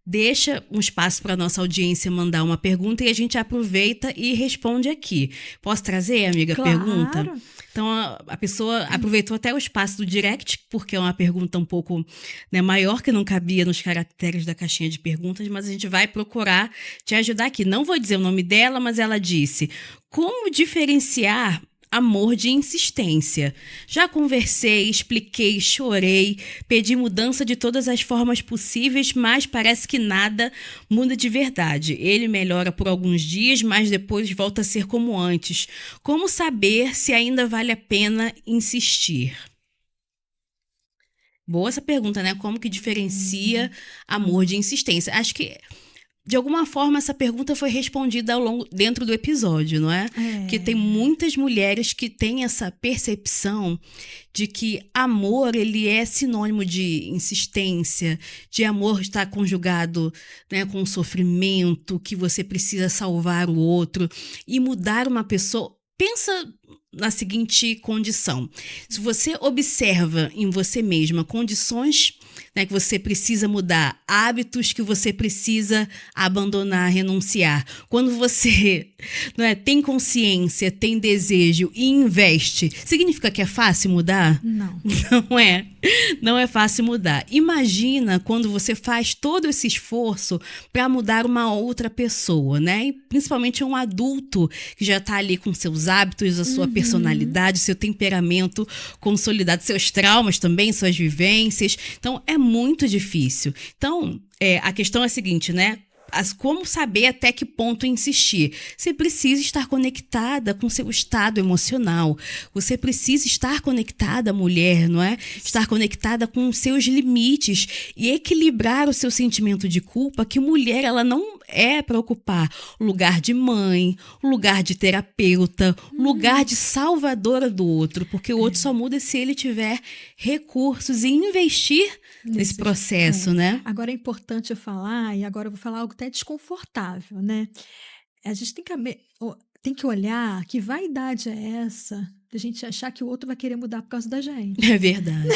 deixa um espaço para nossa audiência mandar uma pergunta e a gente aproveita e responde aqui. Posso trazer, amiga, a pergunta? Então, a pessoa aproveitou até o espaço do direct, porque é uma pergunta um pouco, né, maior, que não cabia nos caracteres da caixinha de perguntas, mas a gente vai procurar te ajudar aqui. Não vou dizer o nome dela, mas ela disse: como diferenciar amor de insistência? Já conversei, expliquei, chorei, pedi mudança de todas as formas possíveis, mas parece que nada muda de verdade. Ele melhora por alguns dias, mas depois volta a ser como antes. Como saber se ainda vale a pena insistir? Boa essa pergunta, né? Como que diferencia amor de insistência? Acho que de alguma forma, essa pergunta foi respondida dentro do episódio, não é? Porque tem muitas mulheres que têm essa percepção de que amor, ele é sinônimo de insistência, de amor estar conjugado, né, com sofrimento, que você precisa salvar o outro e mudar uma pessoa. Pensa na seguinte condição: se você observa em você mesma condições, né, que você precisa mudar, hábitos que você precisa abandonar, renunciar, quando você, né, tem consciência, tem desejo e investe, significa que é fácil mudar? Não. Não é fácil mudar. Imagina quando você faz todo esse esforço para mudar uma outra pessoa, né? E principalmente um adulto que já está ali com seus hábitos, a sua personalidade, seu temperamento consolidado, seus traumas também, suas vivências. Então, é muito difícil. Então, a questão é a seguinte, né? como saber até que ponto insistir? Você precisa estar conectada com seu estado emocional. Você precisa estar conectada, mulher, não é? Estar conectada com os seus limites e equilibrar o seu sentimento de culpa, que mulher, ela não é para ocupar o lugar de mãe, o lugar de terapeuta, o lugar de salvadora do outro, porque o outro só muda se ele tiver recursos e investir nesse processo, né? Agora é importante eu falar, e agora eu vou falar algo até desconfortável, né? A gente tem que olhar que vaidade é essa de a gente achar que o outro vai querer mudar por causa da gente. É verdade.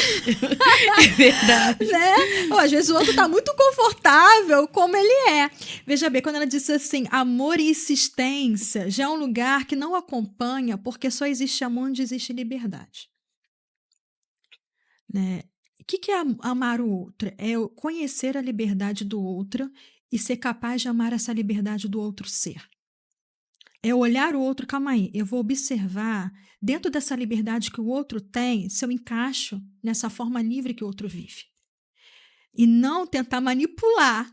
É verdade. Né? Ou, às vezes o outro tá muito confortável como ele é. Veja bem, quando ela disse assim, amor e insistência já é um lugar que não acompanha porque só existe amor onde existe liberdade. Né? O que é amar o outro? É eu conhecer a liberdade do outro e ser capaz de amar essa liberdade do outro ser. É olhar o outro, calma aí, eu vou observar dentro dessa liberdade que o outro tem, se eu encaixo nessa forma livre que o outro vive. E não tentar manipular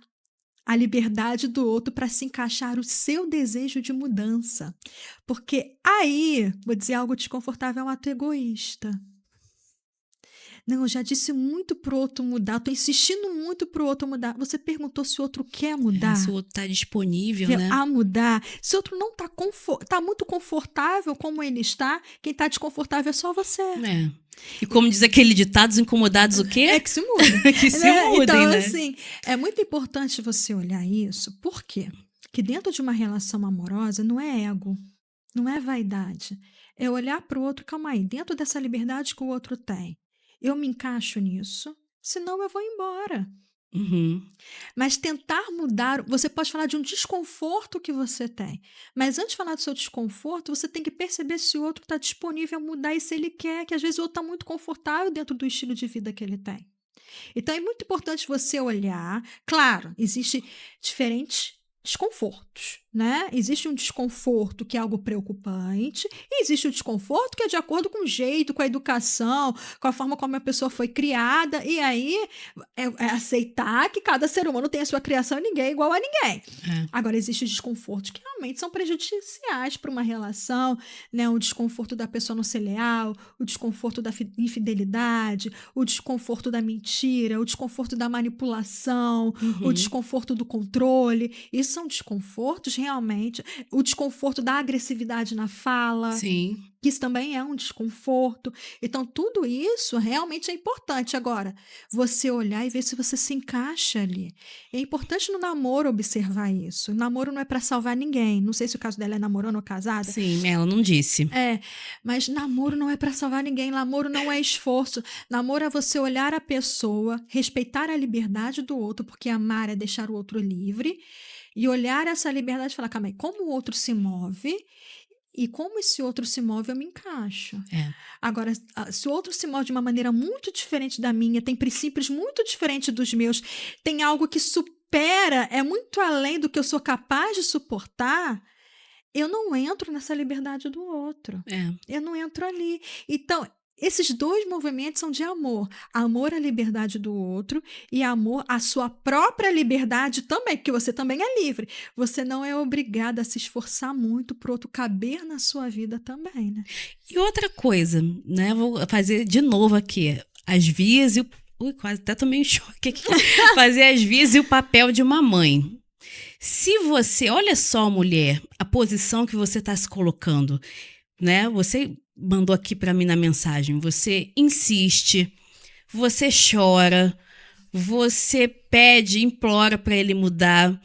a liberdade do outro para se encaixar o seu desejo de mudança. Porque aí, vou dizer algo desconfortável, é um ato egoísta. Não, eu já disse muito pro outro mudar, tô insistindo muito pro outro mudar. Você perguntou se o outro quer mudar? Se o outro tá disponível, né? A mudar. Se o outro não tá muito confortável como ele está, quem tá desconfortável é só você. É. E como diz aquele ditado, os incomodados o quê? É que se mudem. Que se mudem, então, né? assim, é muito importante você olhar isso. Por quê? Que dentro de uma relação amorosa não é ego, não é vaidade. É olhar pro outro, calma aí, dentro dessa liberdade que o outro tem. Eu me encaixo nisso, senão eu vou embora. Uhum. Mas tentar mudar, você pode falar de um desconforto que você tem, mas antes de falar do seu desconforto, você tem que perceber se o outro está disponível a mudar e se ele quer, que às vezes o outro está muito confortável dentro do estilo de vida que ele tem. Então é muito importante você olhar, claro, existem diferentes desconfortos, né? Existe um desconforto que é algo preocupante e existe o desconforto que é de acordo com o jeito, com a educação, com a forma como a pessoa foi criada, e aí é aceitar que cada ser humano tem a sua criação e ninguém é igual a ninguém. Agora, existem desconfortos que realmente são prejudiciais para uma relação, né? O desconforto da pessoa não ser leal, o desconforto da infidelidade, o desconforto da mentira, o desconforto da manipulação, o desconforto do controle. Isso são desconfortos realmente, o desconforto da agressividade na fala. Sim. Que isso também é um desconforto. Então, tudo isso realmente é importante. Agora, você olhar e ver se você se encaixa ali. É importante no namoro observar isso. O namoro não é para salvar ninguém. Não sei se o caso dela é namorando ou casada. Sim, ela não disse. Mas namoro não é para salvar ninguém. Namoro não é esforço. Namoro é você olhar a pessoa, respeitar a liberdade do outro, porque amar é deixar o outro livre, e olhar essa liberdade e falar, calma aí, como o outro se move e como esse outro se move, eu me encaixo. Agora, se o outro se move de uma maneira muito diferente da minha, tem princípios muito diferentes dos meus, tem algo que supera, é muito além do que eu sou capaz de suportar, eu não entro nessa liberdade do outro. Eu não entro ali. Então, esses dois movimentos são de amor. Amor à liberdade do outro e amor à sua própria liberdade também, porque você também é livre. Você não é obrigada a se esforçar muito para o outro caber na sua vida também, né? E outra coisa, né? Vou fazer de novo aqui. As vias e o... Ui, quase até tomei um choque aqui. Fazer as vias e o papel de uma mãe. Se você... Olha só, mulher, a posição que você está se colocando, né? Você mandou aqui para mim na mensagem. Você insiste, você chora, você pede, implora para ele mudar.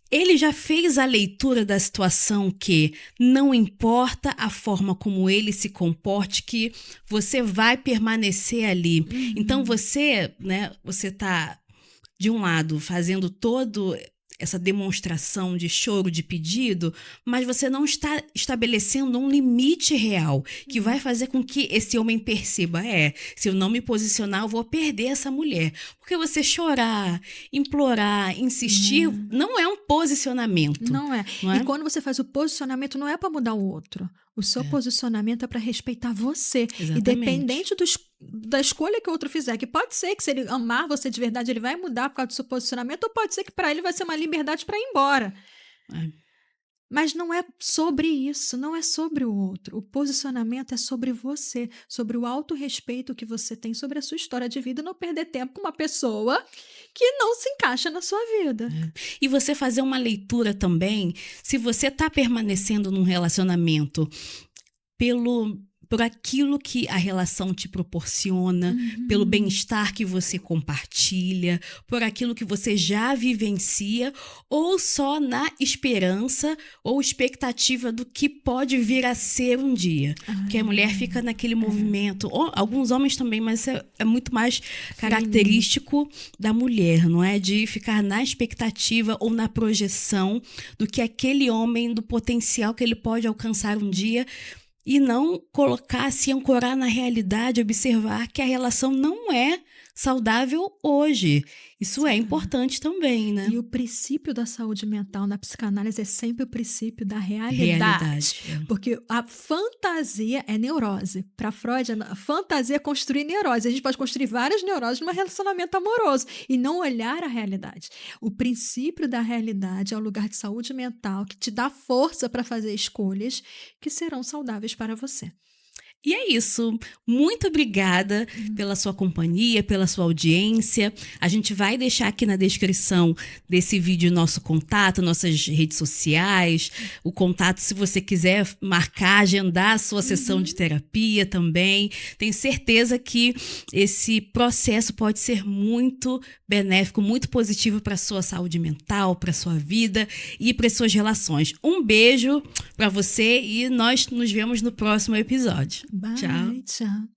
Ele já fez a leitura da situação que não importa a forma como ele se comporte, que você vai permanecer ali. Então você, né, você tá de um lado fazendo todo essa demonstração de choro, de pedido, mas você não está estabelecendo um limite real que vai fazer com que esse homem perceba, se eu não me posicionar, eu vou perder essa mulher. Porque você chorar, implorar, insistir, não é um posicionamento. Não é. Não é? E quando você faz o posicionamento, não é para mudar o outro. O seu posicionamento é para respeitar você. Exatamente. Independente da escolha que o outro fizer, que pode ser que se ele amar você de verdade, ele vai mudar por causa do seu posicionamento, ou pode ser que para ele vai ser uma liberdade para ir embora. É. Mas não é sobre isso, não é sobre o outro. O posicionamento é sobre você, sobre o autorrespeito que você tem sobre a sua história de vida e não perder tempo com uma pessoa que não se encaixa na sua vida. E você fazer uma leitura também, se você está permanecendo num relacionamento por aquilo que a relação te proporciona, pelo bem-estar que você compartilha, por aquilo que você já vivencia, ou só na esperança ou expectativa do que pode vir a ser um dia. Porque a mulher fica naquele movimento, alguns homens também, mas é muito mais característico da mulher, não é? De ficar na expectativa ou na projeção do que aquele homem, do potencial que ele pode alcançar um dia, e não colocar, se ancorar na realidade, observar que a relação não é saudável hoje. Isso é importante também, né? E o princípio da saúde mental na psicanálise é sempre o princípio da realidade. Porque a fantasia é neurose. Para Freud, a fantasia é construir neurose. A gente pode construir várias neuroses num relacionamento amoroso e não olhar a realidade. O princípio da realidade é o lugar de saúde mental que te dá força para fazer escolhas que serão saudáveis para você. E é isso. Muito obrigada pela sua companhia, pela sua audiência. A gente vai deixar aqui na descrição desse vídeo nosso contato, nossas redes sociais, o contato se você quiser marcar, agendar a sua sessão de terapia também. Tenho certeza que esse processo pode ser muito benéfico, muito positivo para a sua saúde mental, para a sua vida e para as suas relações. Um beijo para você e nós nos vemos no próximo episódio. Bye, Tchau. tchau.